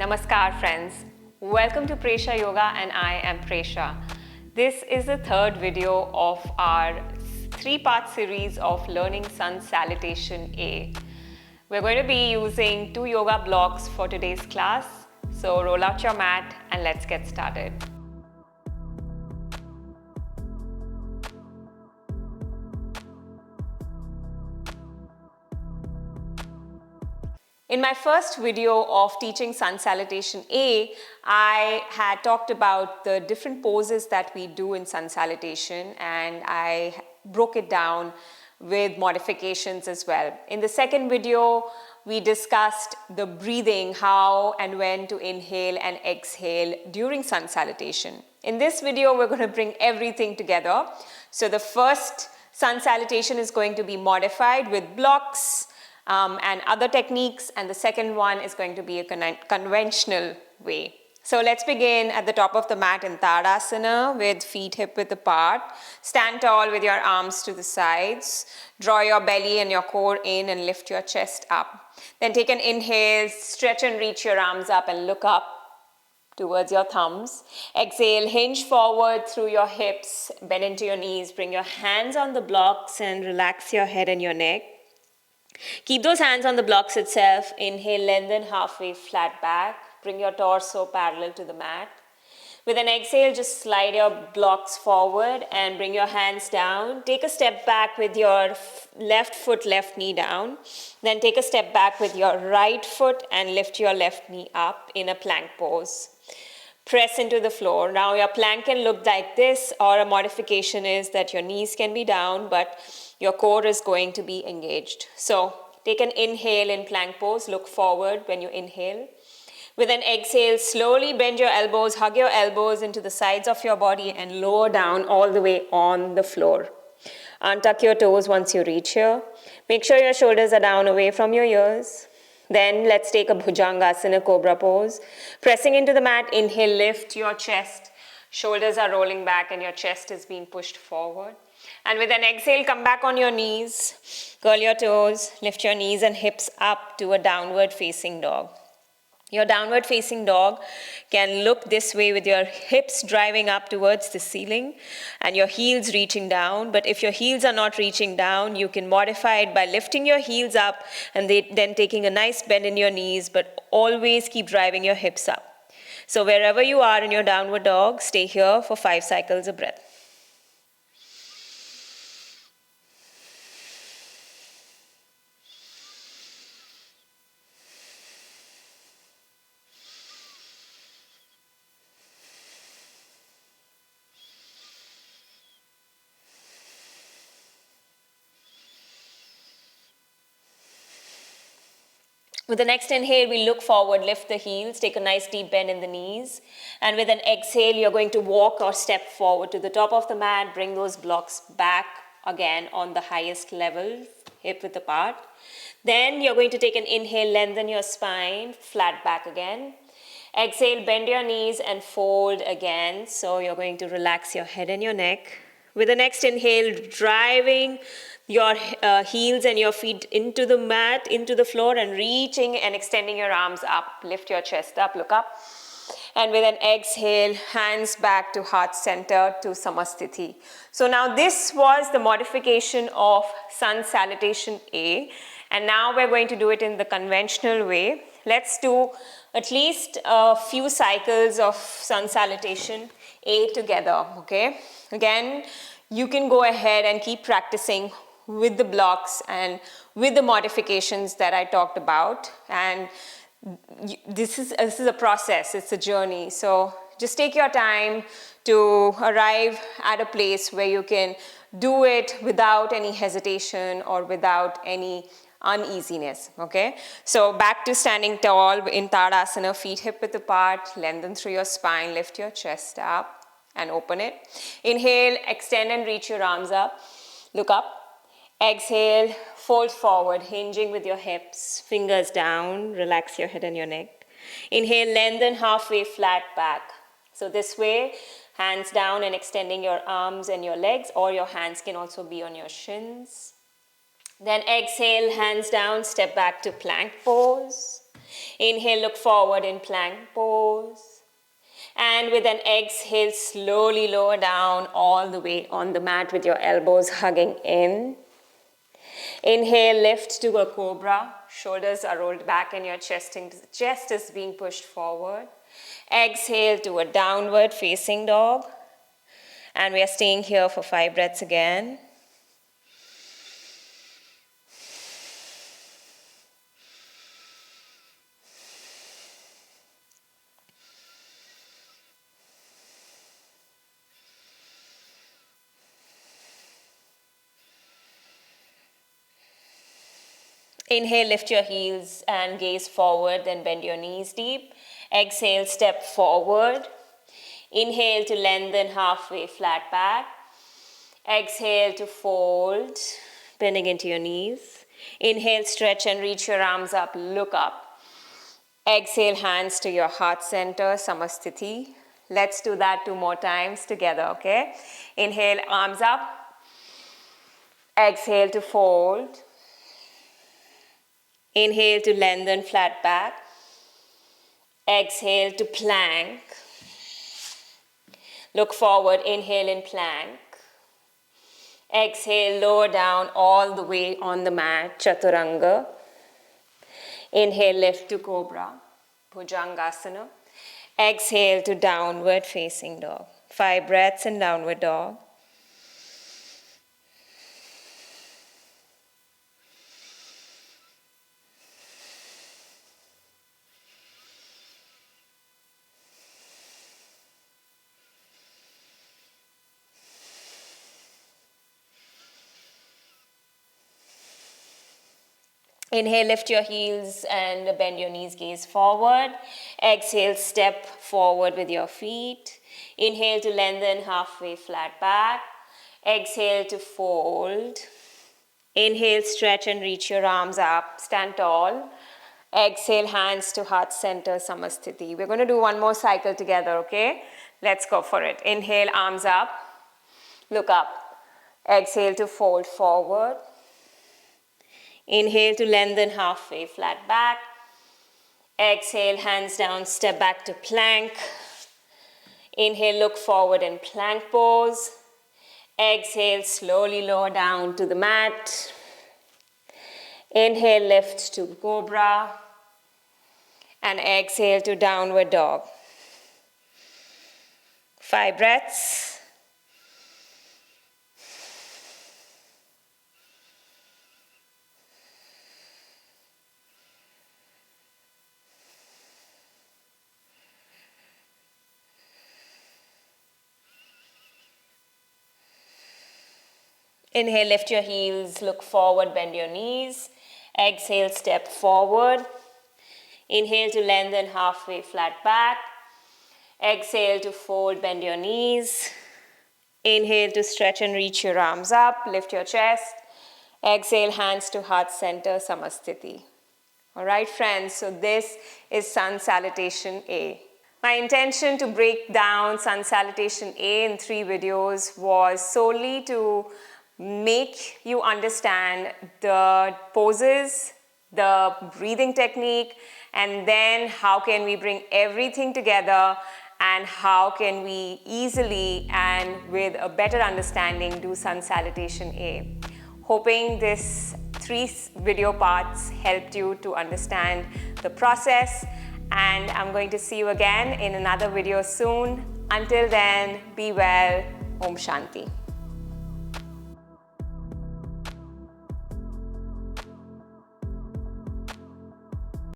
Namaskar friends. Welcome to Presha Yoga and I am Presha. This is the third video of our three-part series of learning Sun Salutation A. We're going to be using 2 yoga blocks for today's class. So roll out your mat and let's get started. In my first video of teaching Sun Salutation A, I had talked about the different poses that we do in Sun Salutation, and I broke it down with modifications as well. In the second video, we discussed the breathing, how and when to inhale and exhale during Sun Salutation. In this video, we're going to bring everything together. So the first Sun Salutation is going to be modified with blocks, and other techniques, and the second one is going to be a conventional way. So let's begin at the top of the mat in Tadasana with feet hip-width apart. Stand tall with your arms to the sides. Draw your belly and your core in and lift your chest up. Then take an inhale, stretch and reach your arms up and look up towards your thumbs. Exhale, hinge forward through your hips, bend into your knees, bring your hands on the blocks and relax your head and your neck. Keep those hands on the blocks itself. Inhale, lengthen halfway, flat back. Bring your torso parallel to the mat. With an exhale, just slide your blocks forward and bring your hands down. Take a step back with your left foot, left knee down. Then take a step back with your right foot and lift your left knee up in a plank pose. Press into the floor. Now your plank can look like this, or a modification is that your knees can be down, but your core is going to be engaged. So take an inhale in plank pose. Look forward when you inhale. With an exhale, slowly bend your elbows, hug your elbows into the sides of your body and lower down all the way on the floor. Untuck your toes once you reach here. Make sure your shoulders are down away from your ears. Then let's take a Bhujangasana Cobra pose. Pressing into the mat, inhale, lift your chest. Shoulders are rolling back and your chest is being pushed forward. And with an exhale, come back on your knees. Curl your toes, lift your knees and hips up to a downward facing dog. Your downward facing dog can look this way with your hips driving up towards the ceiling and your heels reaching down. But if your heels are not reaching down, you can modify it by lifting your heels up and then taking a nice bend in your knees, but always keep driving your hips up. So wherever you are in your downward dog, stay here for 5 cycles of breath. With the next inhale, we look forward, lift the heels, take a nice deep bend in the knees. And with an exhale, you're going to walk or step forward to the top of the mat, bring those blocks back again on the highest level, hip-width apart. Then you're going to take an inhale, lengthen your spine, flat back again. Exhale, bend your knees and fold again. So you're going to relax your head and your neck. With the next inhale, driving your heels and your feet into the mat, into the floor, and reaching and extending your arms up. Lift your chest up, look up. And with an exhale, hands back to heart center to Samasthiti. So now this was the modification of Sun Salutation A. And now we're going to do it in the conventional way. Let's do at least a few cycles of Sun Salutation A together, okay? Again, you can go ahead and keep practicing with the blocks and with the modifications that I talked about. And this is a process, it's a journey. So just take your time to arrive at a place where you can do it without any hesitation or without any uneasiness, okay? So back to standing tall in Tadasana, feet hip-width apart, lengthen through your spine, lift your chest up and open it. Inhale, extend and reach your arms up, look up. Exhale, fold forward, hinging with your hips, fingers down, relax your head and your neck. Inhale, lengthen halfway, flat back. So this way, hands down and extending your arms and your legs, or your hands can also be on your shins. Then exhale, hands down, step back to plank pose. Inhale, look forward in plank pose. And with an exhale, slowly lower down all the way on the mat with your elbows hugging in. Inhale, lift to a cobra. Shoulders are rolled back and your chest is being pushed forward. Exhale to a downward facing dog. And we are staying here for 5 breaths again. Inhale, lift your heels and gaze forward, then bend your knees deep. Exhale, step forward. Inhale to lengthen halfway, flat back. Exhale to fold, bending into your knees. Inhale, stretch and reach your arms up, look up. Exhale, hands to your heart center, Samasthiti. Let's do that 2 more times together, okay? Inhale, arms up. Exhale to fold. Inhale to lengthen, flat back. Exhale to plank. Look forward, inhale in plank. Exhale, lower down all the way on the mat, Chaturanga. Inhale, lift to Cobra, Bhujangasana. Exhale to downward facing dog. 5 breaths in downward dog. Inhale, lift your heels and bend your knees, gaze forward. Exhale, step forward with your feet. Inhale to lengthen halfway, flat back. Exhale to fold. Inhale, stretch and reach your arms up, stand tall. Exhale, hands to heart center, Samasthiti. We're going to do 1 more cycle together, okay? Let's go for it. Inhale, arms up, look up. Exhale to fold forward. Inhale to lengthen halfway, flat back. Exhale, hands down, step back to plank. Inhale, look forward in plank pose. Exhale, slowly lower down to the mat. Inhale, lift to Cobra. And exhale to downward dog. 5 breaths. Inhale, lift your heels, look forward, bend your knees. Exhale, step forward. Inhale to lengthen halfway, flat back. Exhale to fold, bend your knees. Inhale to stretch and reach your arms up, lift your chest. Exhale, hands to heart center, Samasthiti. All right, friends, so this is Sun Salutation A. My intention to break down Sun Salutation A in 3 videos was solely to make you understand the poses, the breathing technique, and then how can we bring everything together and how can we easily and with a better understanding do Sun Salutation A. Hoping this 3 video parts helped you to understand the process, and I'm going to see you again in another video soon. Until then, be well. Om Shanti.